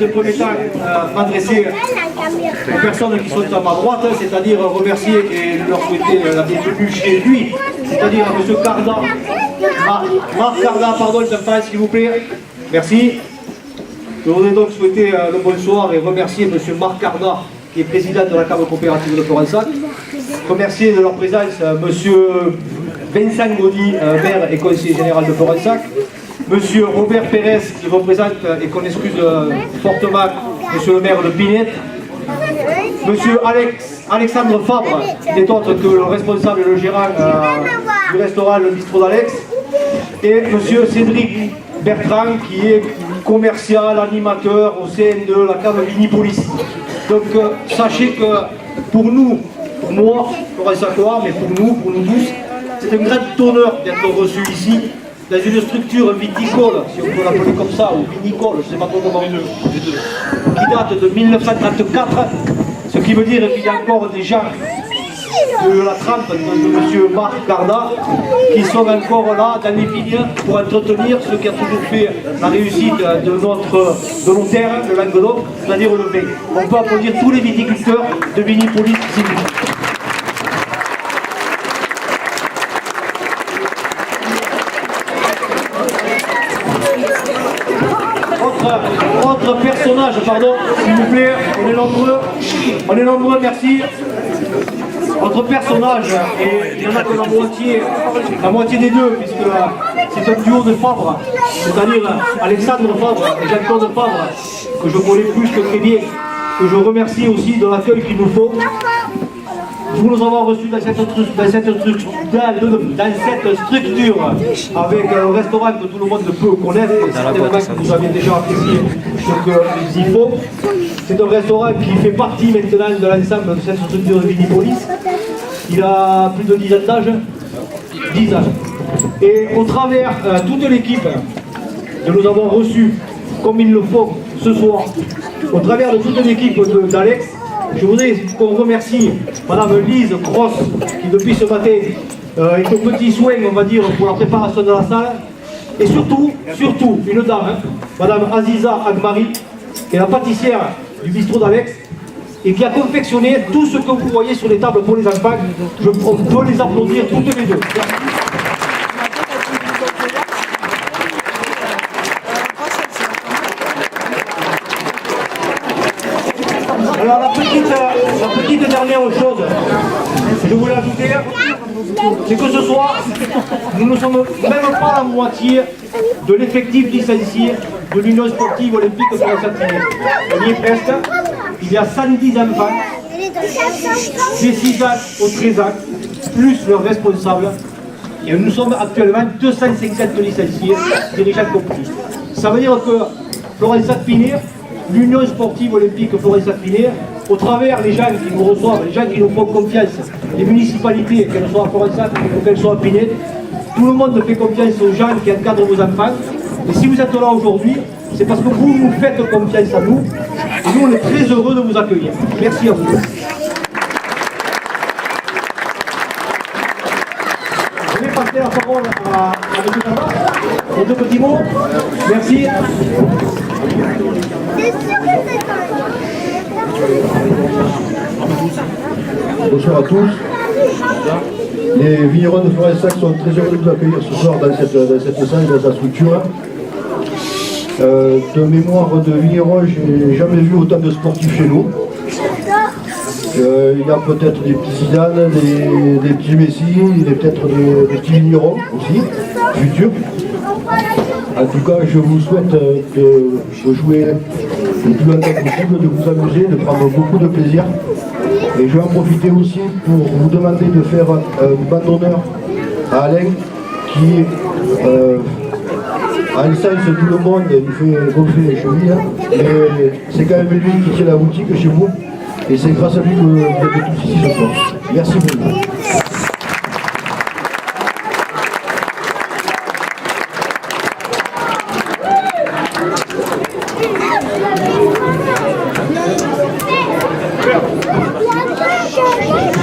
dans un premier temps m'adresser aux personnes qui sont à ma droite, c'est-à-dire remercier et leur souhaiter la bienvenue chez lui, c'est-à-dire à M. Carda, Marc Carda, pardon, je t'en s'il vous plaît. Merci. Je voudrais donc souhaiter le bonsoir et remercier M. Marc Carda, qui est président de la Chambre coopérative de Florensac. Remercier de leur présence M. Vincent Gaudy, maire et conseiller général de Florensac. M. Robert Pérez, qui représente et qu'on excuse fortement M. le maire de Pinette. M. Alexandre Fabre, qui n'est autre que le responsable et le gérant du restaurant Le Bistrot d'Alex. Et M. Cédric Bertrand, qui est commercial, animateur au sein de la cave Vinipolis. Donc sachez que pour nous, pour moi, Florensacois, mais pour nous tous, c'est un grand honneur d'être reçu ici, dans une structure viticole, si on peut l'appeler comme ça, ou vinicole, je ne sais pas trop comment, qui date de 1934, ce qui veut dire qu'il y a encore des gens de la trempe de M. Marc Carda qui sont encore là dans les vignes pour entretenir ce qui a toujours fait la réussite de nos terres, de Languedoc, c'est-à-dire le vin. On peut applaudir tous les viticulteurs de Vinipolis, s'il vous plaît. Autre personnage, pardon, s'il vous plaît, on est nombreux, merci. Autre personnage, et il y en a que la moitié des deux, puisque c'est un duo de Fabre, c'est-à-dire Alexandre Fabre et Jean-Claude Fabre, que je connais plus que très bien, que je remercie aussi de l'accueil qu'il nous faut. Pour nous avoir reçus dans cette structure, avec un restaurant que tout le monde peut connaître, et certainement que vous avez déjà apprécié ce qu'il faut. C'est un restaurant qui fait partie maintenant de l'ensemble de cette structure de Vinipolis. Il a plus de 10 ans d'âge. 10 ans. Et au travers toute l'équipe de nous avoir reçus comme il le faut ce soir, au travers de toute l'équipe d'Alex, je voudrais qu'on remercie Madame Lise Cross, qui depuis ce matin est au petit soin, on va dire, pour la préparation de la salle. Et surtout, une dame, Madame Aziza Agmari, qui est la pâtissière du bistrot d'Alex, et qui a confectionné tout ce que vous voyez sur les tables pour les enfants. Je peux les applaudir toutes les deux. Alors la petite dernière chose, je voulais ajouter, c'est que ce soir, nous ne sommes même pas la moitié de l'effectif licencié de l'Union sportive olympique de la Saint-Denis. On y est presque. Il y a 110 enfants, des 6 ans aux 13 ans, plus leurs responsables. Et nous sommes actuellement 250 licenciés, dirigeants compris. Ça veut dire que Florensac-Pinet, l'Union sportive olympique Florensac-Pinet, au travers les gens qui nous reçoivent, les gens qui nous font confiance, les municipalités, qu'elles soient à Florensac ou qu'elles soient à Pinet, tout le monde fait confiance aux gens qui encadrent vos enfants. Et si vous êtes là aujourd'hui, c'est parce que vous nous faites confiance à nous. Et nous, on est très heureux de vous accueillir. Merci à vous. Je vais passer la parole à M. Tabar pour 2 petits mots. Merci. Bonsoir à tous. Les vignerons de Florensac sont très heureux de vous accueillir ce soir dans cette salle, dans sa structure. De mémoire de vigneron, je n'ai jamais vu autant de sportifs chez nous. Il y a peut-être des petits Zidane, des petits Messi, il y a peut-être des petits vignerons aussi, futurs. En tout cas, je vous souhaite de jouer le plus longtemps possible, de vous amuser, de prendre beaucoup de plaisir. Et je vais en profiter aussi pour vous demander de faire une bande d'honneur à Alain qui, à l'essence de tout le monde, il fait gonfler les chevilles, mais c'est quand même lui qui tient la boutique chez vous. Et c'est grâce à lui que vous êtes tous ici ce soir. Merci beaucoup.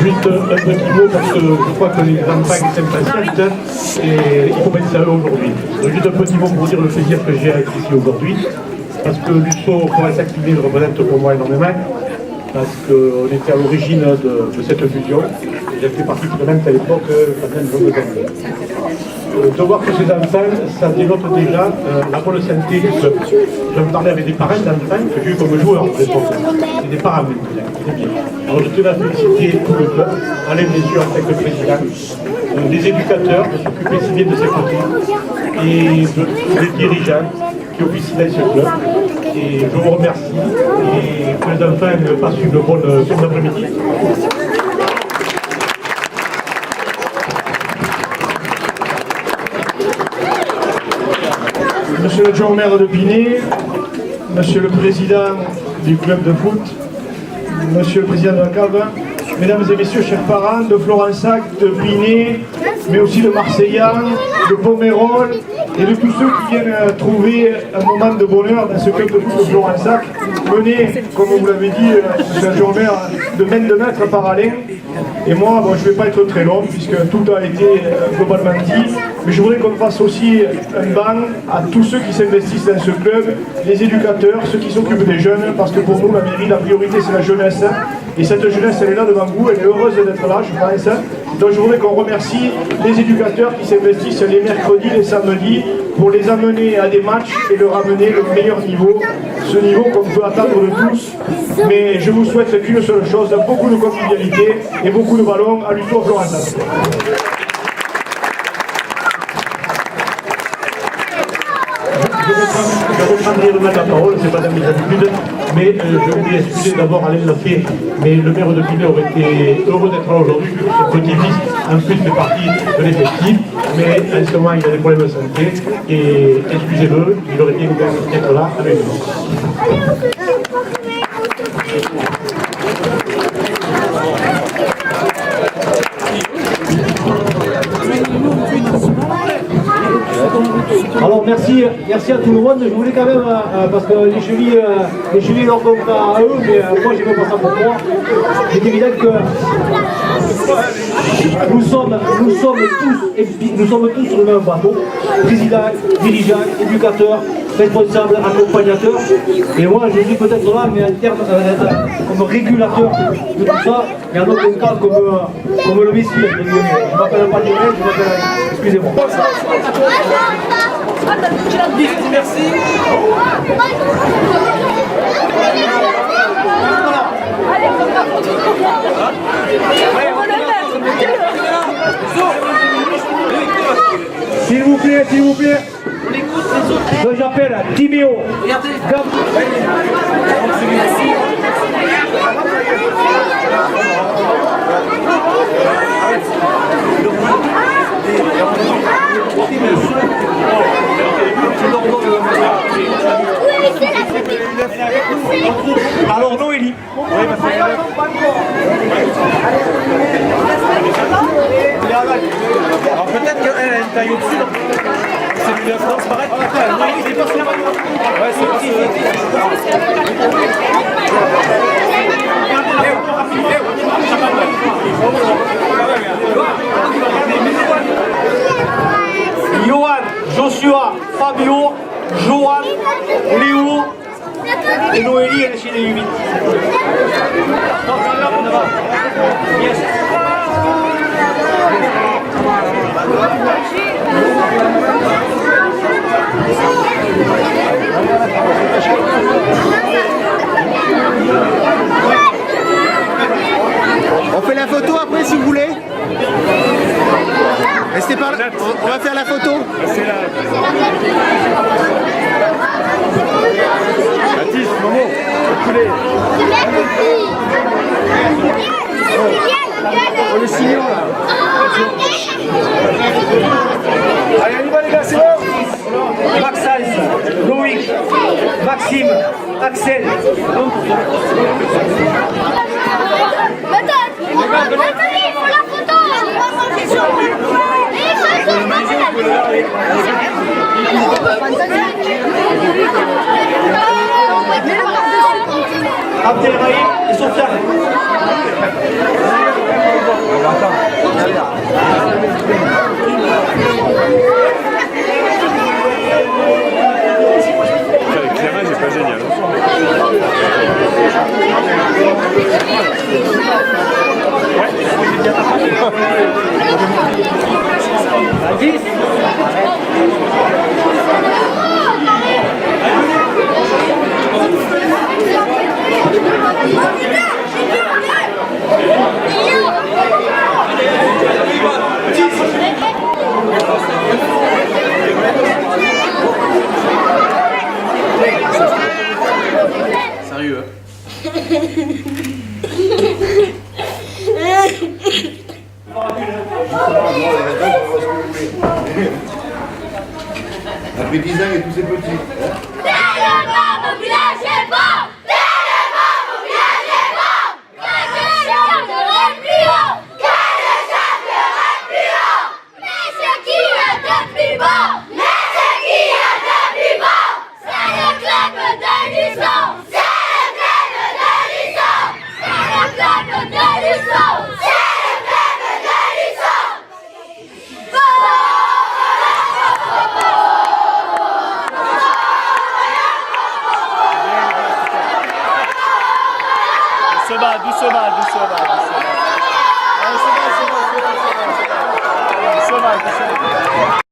Juste un petit mot parce que je crois que les enfants s'impatientent et il faut mettre ça à eux aujourd'hui. Donc juste un petit mot pour dire le plaisir que j'ai à être ici aujourd'hui. parce que l'USO Forest Activité représente pour moi énormément, parce qu'on était à l'origine de cette fusion. J'ai fait partie de même à l'époque, quand même, je me gagne. De voir que ces enfants, ça dénote déjà la bonne santé du club. Je me parlais avec des parents d'enfants que j'ai eu comme joueurs à l'époque. Et des parents même, c'était bien. Alors je tenais à féliciter tout le club, Alain bien sûr en tant que président, les éducateurs de s'occuper si bien de ces côtés, et de tous les dirigeants qui officient dans ce club. Et je vous remercie et que les enfants passent une bonne après-midi. Monsieur le adjoint au maire de Pinay, Monsieur le président du club de foot, Monsieur le président de la CAV, Mesdames et Messieurs, chers parents de Florensac, de Pinay, mais aussi de Marseillan, de Pomerol et de tous ceux qui viennent trouver un moment de bonheur dans ce club de foot de Florensac, mené, comme vous l'avez dit, Monsieur l'adjoint au maire, de main de maître par Alain. Et moi, bon, je ne vais pas être très long puisque tout a été globalement dit, mais je voudrais qu'on fasse aussi un banc à tous ceux qui s'investissent dans ce club, les éducateurs, ceux qui s'occupent des jeunes, parce que pour nous, la mairie, la priorité, c'est la jeunesse. Et cette jeunesse, elle est là devant vous, elle est heureuse d'être là, je pense. Donc je voudrais qu'on remercie les éducateurs qui s'investissent les mercredis, les samedis, pour les amener à des matchs et leur amener le meilleur niveau, ce niveau qu'on peut attendre de tous. Mais je vous souhaite qu'une seule chose, beaucoup de convivialité et beaucoup de ballons à l'USO Florensac. Je reprendrai demain la parole, c'est pas dans mes habitudes, mais je voulais excuser d'abord, Alain l'a fait, mais le maire de Pinay aurait été heureux d'être là aujourd'hui, vu que son petit-fils, en plus, fait partie de l'effectif, mais en ce moment, il a des problèmes de santé, et excusez-le, il aurait bien voulu être là avec nous. Alors merci à tout le monde. Je voulais quand même, parce que les chevilles leur comptent à eux, mais moi je ne fais pas ça pour moi. C'est évident que nous sommes tous sur le même bateau. Président, dirigeant, éducateur, responsable, accompagnateur. Et moi je suis peut-être là, mais en termes comme régulateur de tout ça, mais en aucun cas comme le messie. Je ne m'appelle pas Lionel, je m'appelle... Excusez-moi. Merci. S'il vous plaît. Donc j'appelle Timéo. Alors Noélie. Alors peut-être qu'elle a une taille au-dessus, donc c'est lui la France, pareil. Noélie, c'est pas ça. Ouais, c'est pas Johan, Joshua, Fabio, Johan, Léo et Noélie, elle est chez les 8. On fait la photo après si vous voulez. Restez par là. On va faire la photo. Baptiste, Momo, reculez. On le signale là. Allez, on y va les gars, c'est bon. Maxence, Loïc, Maxime, Axel. Attendez, il faut la photo. Abdelrahim et Sofiane. Avec Clément, j'ai pas Sérieux, Après 10 ans et tous ces petits. doucement.